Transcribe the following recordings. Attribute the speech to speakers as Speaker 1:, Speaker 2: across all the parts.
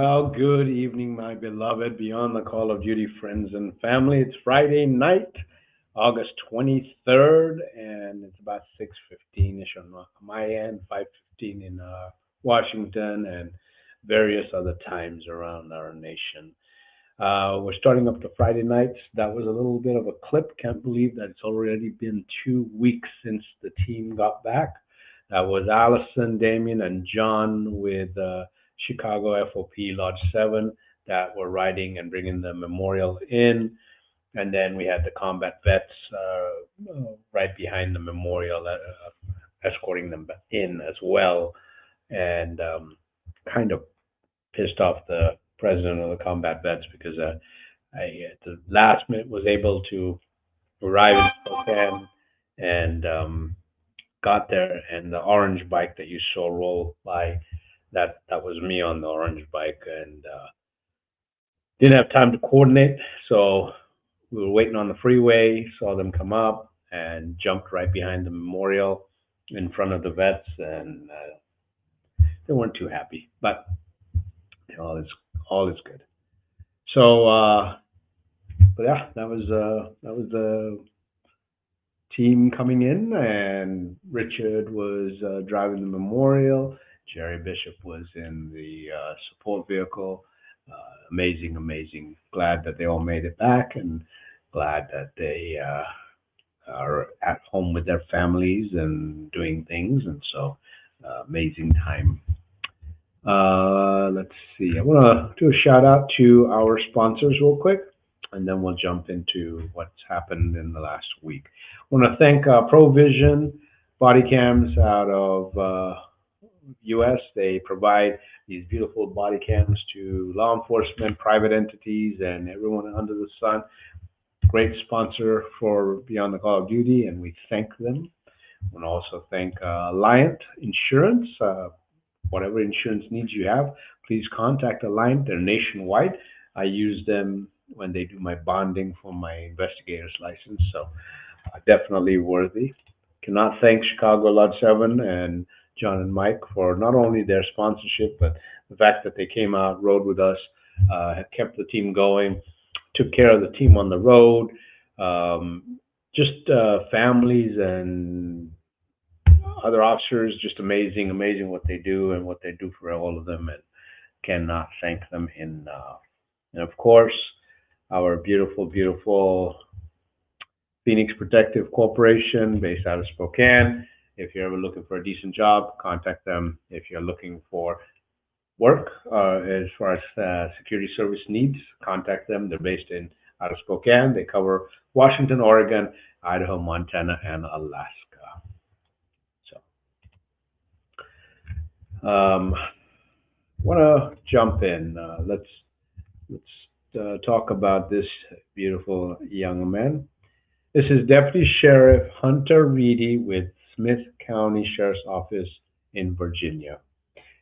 Speaker 1: Well, good evening, my beloved Beyond the Call of Duty friends and family. It's Friday night, August 23rd, and it's about 6:15ish on my end, 5:15 in Washington, and various other times around our nation. We're starting up the Friday nights. That was a little bit of a clip. Can't believe that it's already been 2 weeks since the team got back. That was Allison, Damien, and John with Chicago FOP Lodge 7 that were riding and bringing the memorial in. And then we had the combat vets right behind the memorial, escorting them in as well. And kind of pissed off the president of the combat vets because I, at the last minute, was able to arrive in Spokane and got there, and the orange bike that you saw roll by, that was me on the orange bike, and didn't have time to coordinate, so we were waiting on the freeway, saw them come up, and jumped right behind the memorial in front of the vets, and they weren't too happy, but all is good. So, but yeah, that was the team coming in, and Richard was driving the memorial. Jerry Bishop was in the support vehicle. Amazing, amazing. Glad that they all made it back, and glad that they are at home with their families and doing things. And so, amazing time. Let's see. I want to do a shout out to our sponsors real quick, and then we'll jump into what's happened in the last week. I want to thank Provision Body Cams out of U.S. They provide these beautiful body cams to law enforcement, private entities, and everyone under the sun. Great sponsor for Beyond the Call of Duty, and we thank them. I want to also thank Alliant Insurance. Whatever insurance needs you have, please contact Alliant. They're nationwide. I use them when they do my bonding for my investigator's license, so definitely worthy. Cannot thank Chicago Lodge 7 and John and Mike for not only their sponsorship, but the fact that they came out, rode with us, have kept the team going, took care of the team on the road, just families and other officers, just amazing, amazing what they do and what they do for all of them, and cannot thank them enough. And of course, our beautiful, beautiful Phoenix Protective Corporation based out of Spokane. If you're ever looking for a decent job, contact them. If you're looking for work as far as security service needs, contact them. They're based in out of Spokane. They cover Washington, Oregon, Idaho, Montana, and Alaska. So, want to jump in. Let's talk about this beautiful young man. This is Deputy Sheriff Hunter Reedy with Smith County Sheriff's Office in Virginia.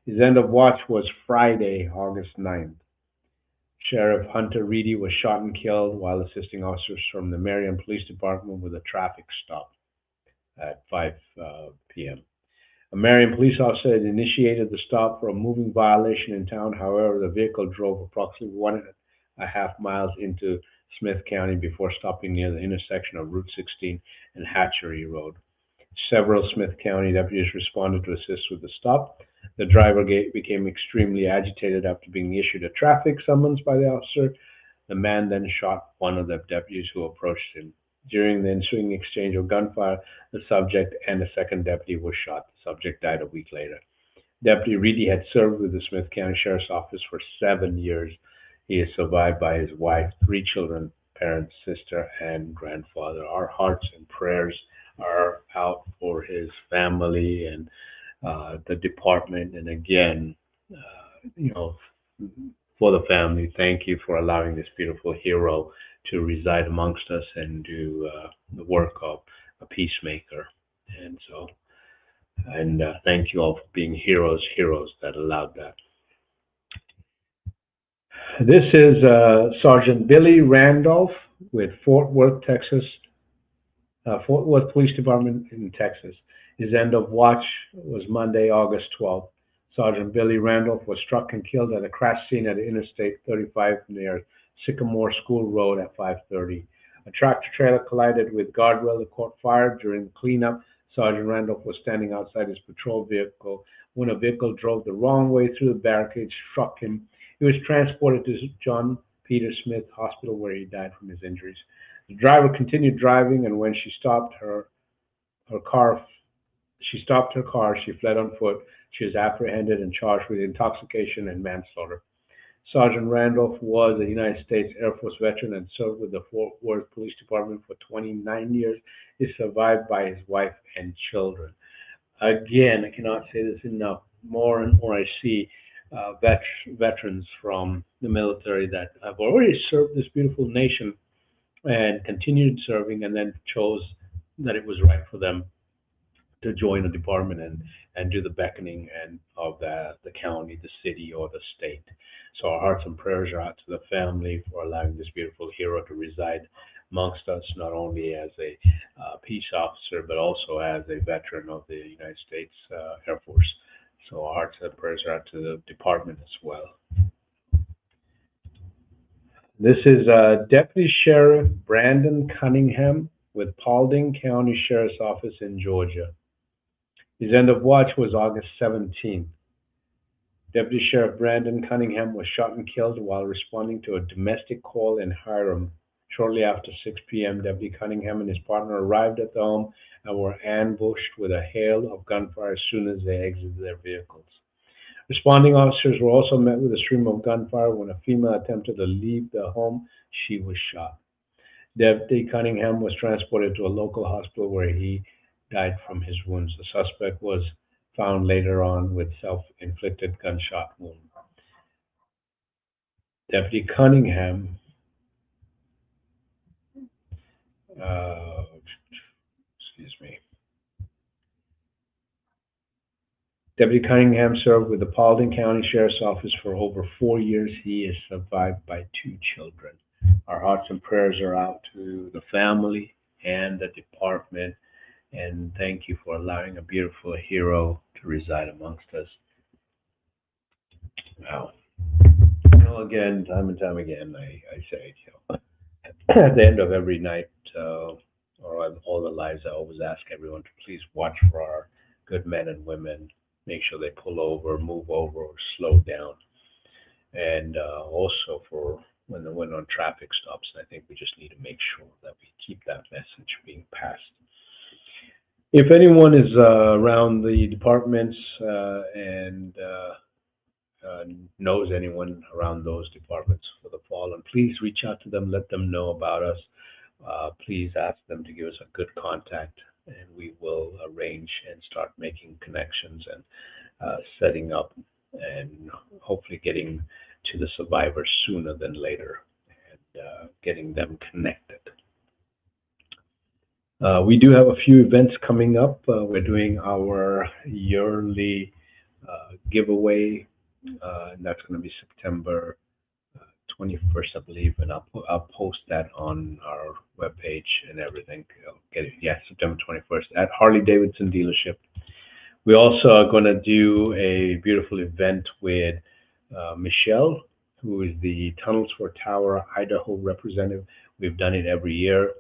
Speaker 1: His end of watch was Friday, August 9th. Sheriff Hunter Reedy was shot and killed while assisting officers from the Marion Police Department with a traffic stop at 5 p.m. A Marion police officer had initiated the stop for a moving violation in town. However, the vehicle drove approximately 1.5 miles into Smith County before stopping near the intersection of Route 16 and Hatchery Road. Several Smith County deputies responded to assist with the stop. The driver became extremely agitated after being issued a traffic summons by the officer. The man then shot one of the deputies who approached him. During the ensuing exchange of gunfire, the subject and a second deputy were shot. The subject died a week later. Deputy Reedy had served with the Smith County Sheriff's Office for 7 years. He is survived by his wife, 3 children, parents, sister, and grandfather. Our hearts and prayers are out for his family and the department. And again, you know, for the family, thank you for allowing this beautiful hero to reside amongst us and do the work of a peacemaker. And so, and thank you all for being heroes that allowed that. This is Sergeant Billy Randolph with Fort Worth, Texas, Fort Worth Police Department in Texas. His end of watch was Monday, August 12th. Sergeant Billy Randolph was struck and killed at a crash scene at Interstate 35 near Sycamore School Road at 5:30. A tractor trailer collided with guardrail that caught fire during the cleanup. Sergeant Randolph was standing outside his patrol vehicle when a vehicle drove the wrong way through the barricade, struck him. He was transported to John Peter Smith Hospital where he died from his injuries. The driver continued driving, and when her car she stopped her car. She fled on foot. She was apprehended and charged with intoxication and manslaughter. Sergeant Randolph was a United States Air Force veteran and served with the Fort Worth Police Department for 29 years. He is survived by his wife and children. Again, I cannot say this enough. More and more I see veterans from the military that have already served this beautiful nation and continued serving and then chose that it was right for them to join a department and do the beckoning and of the county, the city, or the state. So our hearts and prayers are out to the family for allowing this beautiful hero to reside amongst us, not only as a peace officer, but also as a veteran of the United States Air Force. So our hearts and prayers are out to the department as well. This is Deputy Sheriff Brandon Cunningham with Paulding County Sheriff's Office in Georgia. His end of watch was August 17th. Deputy Sheriff Brandon Cunningham was shot and killed while responding to a domestic call in Hiram. Shortly after 6 p.m., Deputy Cunningham and his partner arrived at the home and were ambushed with a hail of gunfire as soon as they exited their vehicles. Responding officers were also met with a stream of gunfire. When a female attempted to leave the home, she was shot. Deputy Cunningham was transported to a local hospital where he died from his wounds. The suspect was found later on with self-inflicted gunshot wound. Deputy Cunningham excuse me. Deputy Cunningham served with the Paulding County Sheriff's Office for over 4 years. He is survived by 2 children. Our hearts and prayers are out to the family and the department, and thank you for allowing a beautiful hero to reside amongst us. Wow. Again, time and time again, I say, at the end of every night, or all the lives, I always ask everyone to please watch for our good men and women. Make sure they pull over, move over, or slow down. And also for when on traffic stops, I think we just need to make sure that we keep that message being passed. If anyone is around the departments and knows anyone around those departments for the fallen, please reach out to them, let them know about us. Please ask them to give us a good contact, and we will arrange and start making connections and setting up and hopefully getting to the survivors sooner than later and getting them connected. We do have a few events coming up. We're doing our yearly giveaway, and that's going to be September 21st, I believe, and I'll post that on our webpage and everything. I'll get it. Yeah, September 21st at Harley Davidson dealership. We also are going to do a beautiful event with Michelle, who is the Tunnels for Tower Idaho representative. We've done it every year.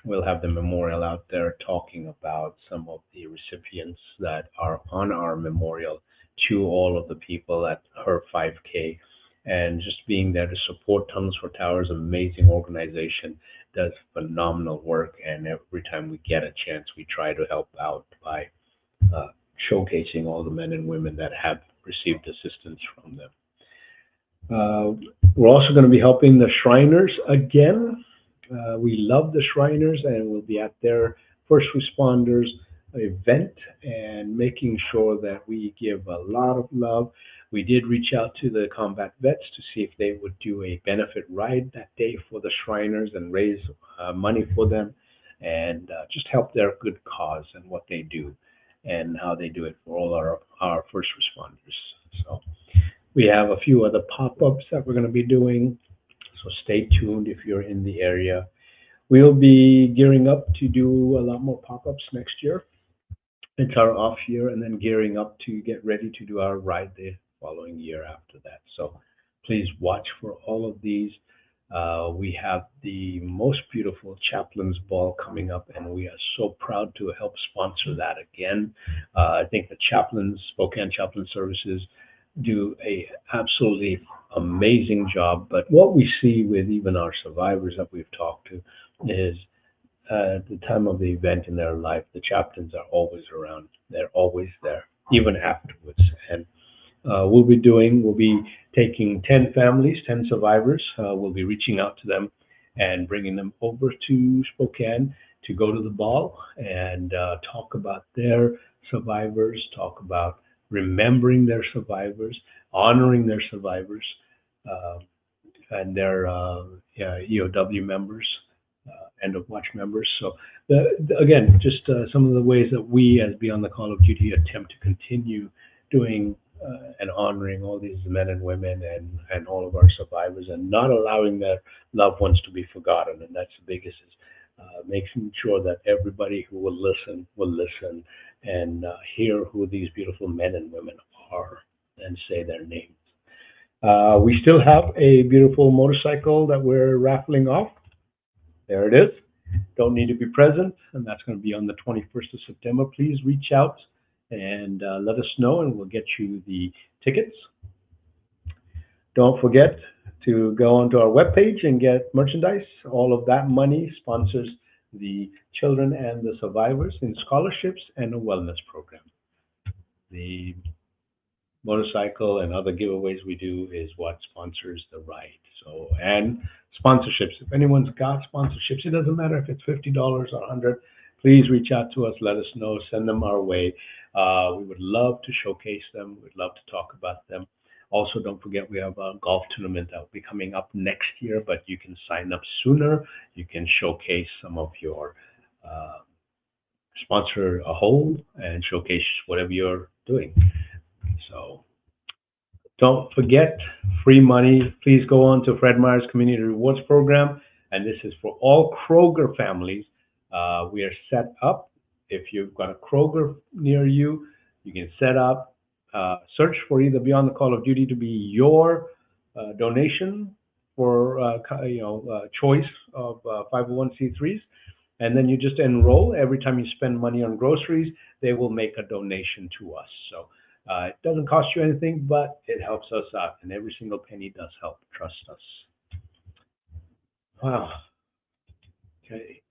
Speaker 1: We'll have the memorial out there talking about some of the recipients that are on our memorial to all of the people at her 5K, and just being there to support Tunnels for Towers, amazing organization, does phenomenal work, and every time we get a chance, we try to help out by showcasing all the men and women that have received assistance from them. We're also going to be helping the Shriners again. We love the Shriners, and we'll be at their first responders event and making sure that we give a lot of love. We did reach out to the combat vets to see if they would do a benefit ride that day for the Shriners and raise money for them and just help their good cause and what they do and how they do it for all our first responders. So we have a few other pop-ups that we're going to be doing, so stay tuned if you're in the area. We'll be gearing up to do a lot more pop-ups next year. It's our off year, and then gearing up to get ready to do our ride the following year after that. So please watch for all of these. We have the most beautiful Chaplain's Ball coming up, and we are so proud to help sponsor that again. I think the chaplains, Spokane Chaplain Services, do a absolutely amazing job. But what we see with even our survivors that we've talked to is at the time of the event in their life, the chaplains are always around. They're always there, even afterwards. And we'll be taking 10 families, 10 survivors. We'll be reaching out to them and bringing them over to Spokane to go to the ball and talk about their survivors, talk about remembering their survivors, honoring their survivors, uh, and their yeah, EOW members, end of watch members. So, again, just some of the ways that we, as Beyond the Call of Duty, attempt to continue doing and honoring all these men and women and all of our survivors and not allowing their loved ones to be forgotten. And that's the biggest is making sure that everybody who will listen and hear who these beautiful men and women are and say their names. We still have a beautiful motorcycle that we're raffling off. There it is. Don't need to be present, and that's going to be on the 21st of September. Please reach out and let us know, and we'll get you the tickets. Don't forget to go onto our webpage and get merchandise. All of that money sponsors the children and the survivors in scholarships and a wellness program. The motorcycle and other giveaways we do is what sponsors the ride. So, and sponsorships. If anyone's got sponsorships, it doesn't matter if it's $50 or 100. Please reach out to us. Let us know. Send them our way. We would love to showcase them. We'd love to talk about them. Also, don't forget we have a golf tournament that will be coming up next year, but you can sign up sooner. You can showcase some of your sponsor a hole and showcase whatever you're doing. So don't forget free money. Please go on to Fred Meyer's Community Rewards Program, and this is for all Kroger families. We are set up. If you've got a Kroger near you, you can set up, search for either Beyond the Call of Duty to be your donation for choice of 501c3s, and then you just enroll. Every time you spend money on groceries, they will make a donation to us. So it doesn't cost you anything, but it helps us out, and every single penny does help. Trust us. Wow. Okay.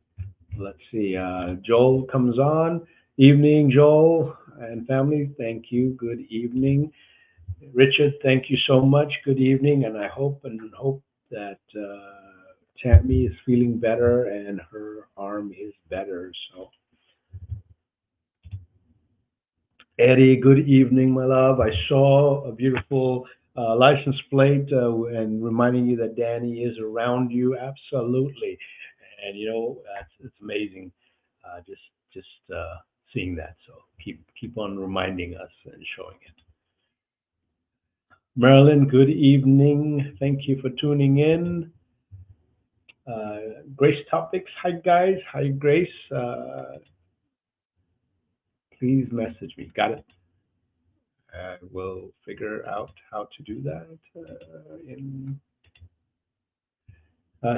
Speaker 1: Let's see. Joel comes on. Evening, Joel and family. Thank you. Good evening. Richard, thank you so much. Good evening, and I hope that Tammy is feeling better and her arm is better. So, Eddie, good evening, my love. I saw a beautiful license plate and reminding you that Danny is around you. Absolutely, and it's amazing. Just seeing that. So keep on reminding us and showing it. Marilyn, good evening. Thank you for tuning in. Grace Topics. Hi, guys. Hi, Grace. Please message me. Got it. We'll figure out how to do that.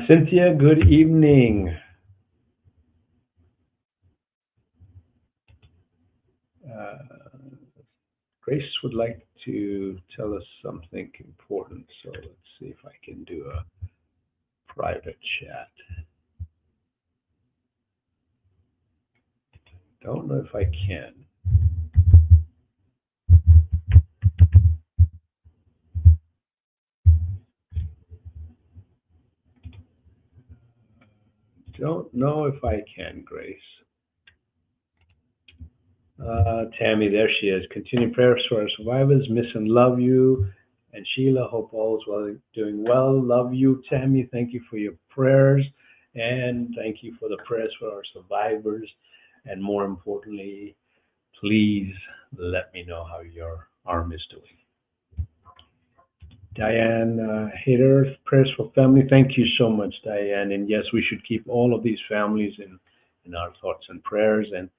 Speaker 1: Cynthia, good evening. Uh, Grace would like to tell us something important, so let's see if I can do a private chat. Don't know if I can. Don't know if I can, Grace. Tammy, there she is. Continuing prayers for our survivors. Miss and love you. And Sheila, hope all is well, doing well. Love you, Tammy. Thank you for your prayers. And thank you for the prayers for our survivors. And more importantly, please let me know how your arm is doing. Diane Hader, prayers for family. Thank you so much, Diane. And yes, we should keep all of these families in our thoughts and prayers. And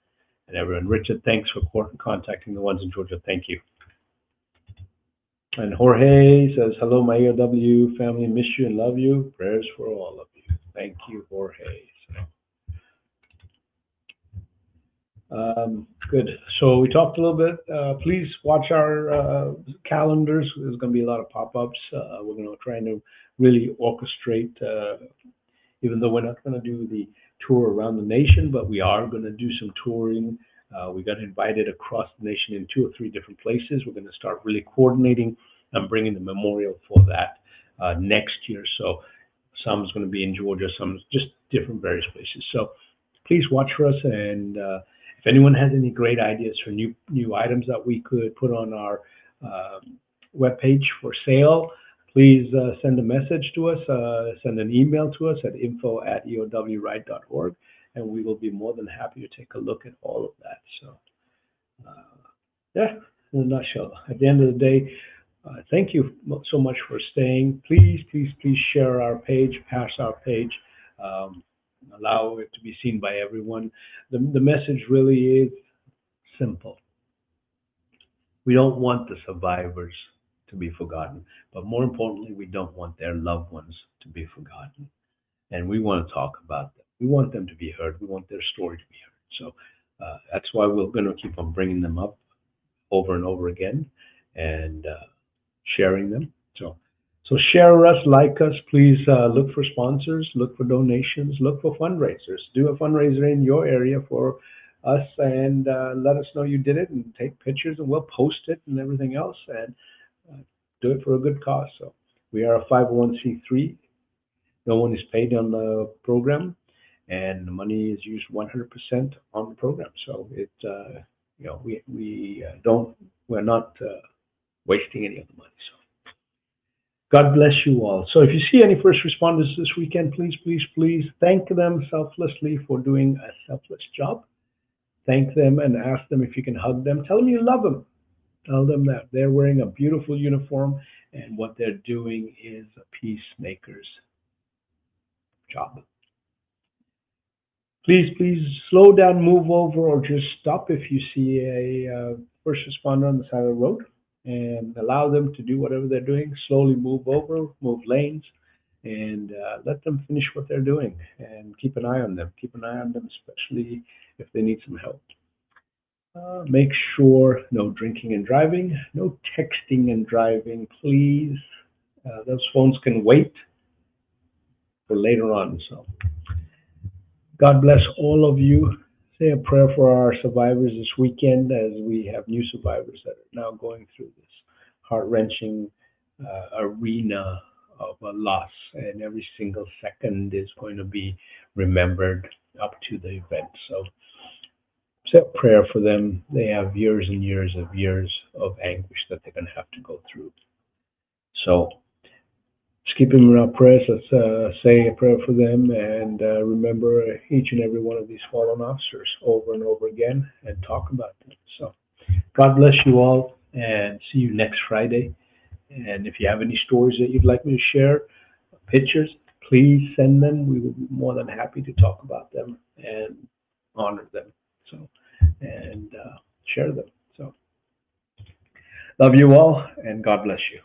Speaker 1: and everyone. Richard, thanks for contacting the ones in Georgia. Thank you. And Jorge says, hello, my AOW family, miss you and love you. Prayers for all of you. Thank you, Jorge. Good. So we talked a little bit. Please watch our calendars. There's going to be a lot of pop-ups. We're going to try to really orchestrate, even though we're not going to do the tour around the nation, but we are going to do some touring. We got invited across the nation in 2 or 3 different places. We're going to start really coordinating and bringing the memorial for that next year. So some is going to be in Georgia, some just different various places. So please watch for us, and if anyone has any great ideas for new items that we could put on our webpage for sale, please send a message to us, send an email to us at info@eowride.org, and we will be more than happy to take a look at all of that. So, yeah, in a nutshell, at the end of the day, thank you so much for staying. Please, please, please share our page, pass our page. Allow it to be seen by everyone. The message really is simple. We don't want the survivors to be forgotten, but more importantly, we don't want their loved ones to be forgotten. And we want to talk about them. We want them to be heard. We want their story to be heard. So that's why we're going to keep on bringing them up over and over again and sharing them. So share us, like us, please look for sponsors, look for donations, look for fundraisers. Do a fundraiser in your area for us, and let us know you did it, and take pictures, and we'll post it and everything else, and do it for a good cause. So we are a 501c3. No one is paid on the program, and the money is used 100% on the program. So it, we're not wasting any of the money. So God bless you all. So if you see any first responders this weekend, please, please, please thank them selflessly for doing a selfless job. Thank them and ask them if you can hug them. Tell them you love them. Tell them that they're wearing a beautiful uniform, and what they're doing is a peacemaker's job. Please, please slow down, move over, or just stop if you see a first responder on the side of the road, and allow them to do whatever they're doing. Slowly move over, move lanes, and let them finish what they're doing, and keep an eye on them. Keep an eye on them, especially if they need some help. Make sure no drinking and driving, no texting and driving, please. Those phones can wait for later on. So God bless all of you. Say a prayer for our survivors this weekend, as we have new survivors that are now going through this heart-wrenching arena of a loss, and every single second is going to be remembered up to the event. So say a prayer for them. They have years and years of anguish that they're going to have to go through. So just keep them in our prayers. Let's say a prayer for them, and remember each and every one of these fallen officers over and over again, and talk about them. So God bless you all, and see you next Friday. And if you have any stories that you'd like me to share, pictures, please send them. We will be more than happy to talk about them and honor them. So, and share them. So love you all, and God bless you.